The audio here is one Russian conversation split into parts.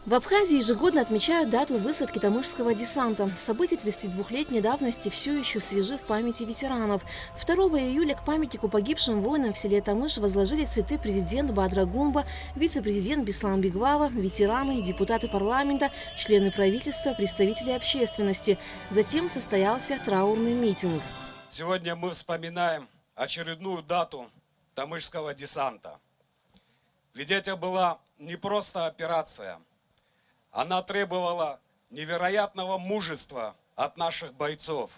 В Абхазии ежегодно отмечают дату высадки тамышского десанта. События 32-летней давности все еще свежи в памяти ветеранов. 2 июля к памятнику погибшим воинам в селе Тамыш возложили цветы президент Бадра Гумба, вице-президент Беслан Бигвава, ветераны, депутаты парламента, члены правительства, представители общественности. Затем состоялся траурный митинг. Сегодня мы вспоминаем очередную дату тамышского десанта. Ведь это была не просто операция. Она требовала невероятного мужества от наших бойцов,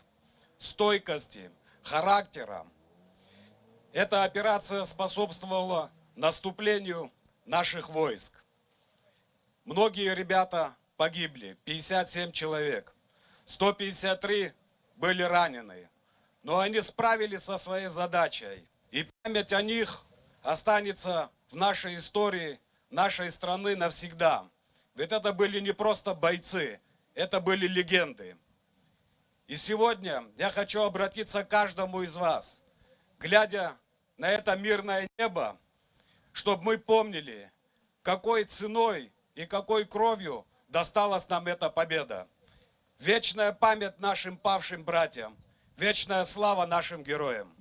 стойкости, характера. Эта операция способствовала наступлению наших войск. Многие ребята погибли, 57 человек, 153 были ранены. Но они справились со своей задачей. И память о них останется в нашей истории, нашей страны навсегда. Ведь это были не просто бойцы, это были легенды. И сегодня я хочу обратиться к каждому из вас, глядя на это мирное небо, чтобы мы помнили, какой ценой и какой кровью досталась нам эта победа. Вечная память нашим павшим братьям, вечная слава нашим героям.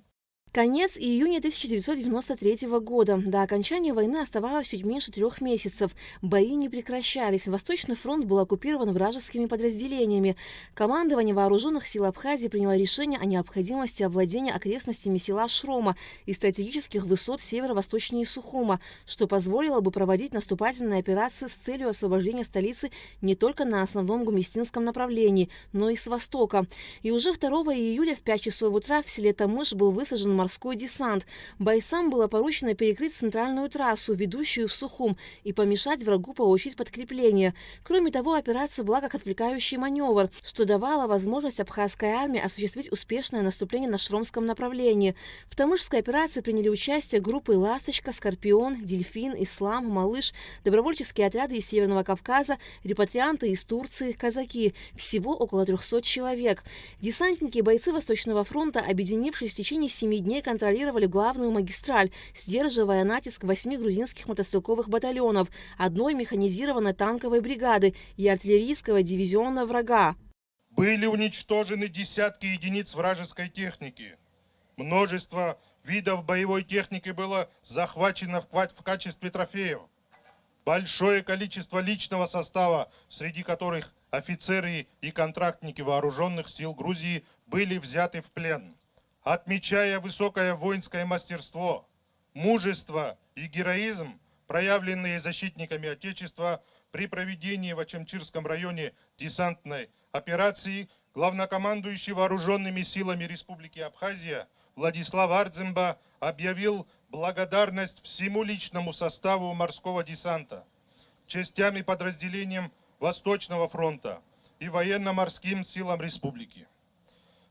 Конец июня 1993 года. До окончания войны оставалось чуть меньше 3 месяцев. Бои не прекращались. Восточный фронт был оккупирован вражескими подразделениями. Командование вооруженных сил Абхазии приняло решение о необходимости овладения окрестностями села Шрома и стратегических высот северо-восточнее Сухума, что позволило бы проводить наступательные операции с целью освобождения столицы не только на основном гуместинском направлении, но и с востока. И уже 2 июля в 5 часов утра в селе Тамыш был высажен морской десант. Бойцам было поручено перекрыть центральную трассу, ведущую в Сухум, и помешать врагу получить подкрепление. Кроме того, операция была как отвлекающий маневр, что давало возможность абхазской армии осуществить успешное наступление на Шромском направлении. В тамышской операции приняли участие группы «Ласточка», «Скорпион», «Дельфин», «Ислам», «Малыш», добровольческие отряды из Северного Кавказа, репатрианты из Турции, казаки. Всего около 300 человек. Десантники и бойцы Восточного фронта, объединившись в течение 7 дней, контролировали главную магистраль, сдерживая натиск 8 грузинских мотострелковых батальонов, 1 механизированной танковой бригады и артиллерийского дивизиона врага. Были уничтожены десятки единиц вражеской техники. Множество видов боевой техники было захвачено в качестве трофеев. Большое количество личного состава, среди которых офицеры и контрактники вооруженных сил Грузии, были взяты в плен. Отмечая высокое воинское мастерство, мужество и героизм, проявленные защитниками Отечества при проведении в Ачамчирском районе десантной операции, главнокомандующий вооруженными силами Республики Абхазия Владислав Ардземба объявил благодарность всему личному составу морского десанта, частям и подразделениям Восточного фронта и военно-морским силам республики,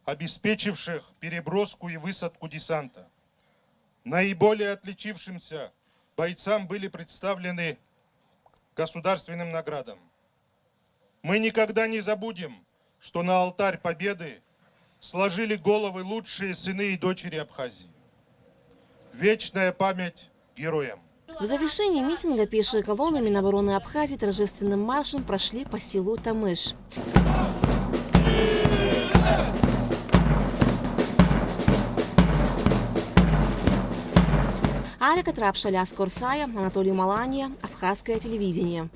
обеспечивших переброску и высадку десанта. Наиболее отличившимся бойцам были представлены государственным наградам. Мы никогда не забудем, что на алтарь победы сложили головы лучшие сыны и дочери Абхазии. Вечная память героям. В завершении митинга пешие колонны Минобороны Абхазии торжественным маршем прошли по селу Тамыш. Алика Трапшаля Скорсая, Анатолий Малания, Абхазское телевидение.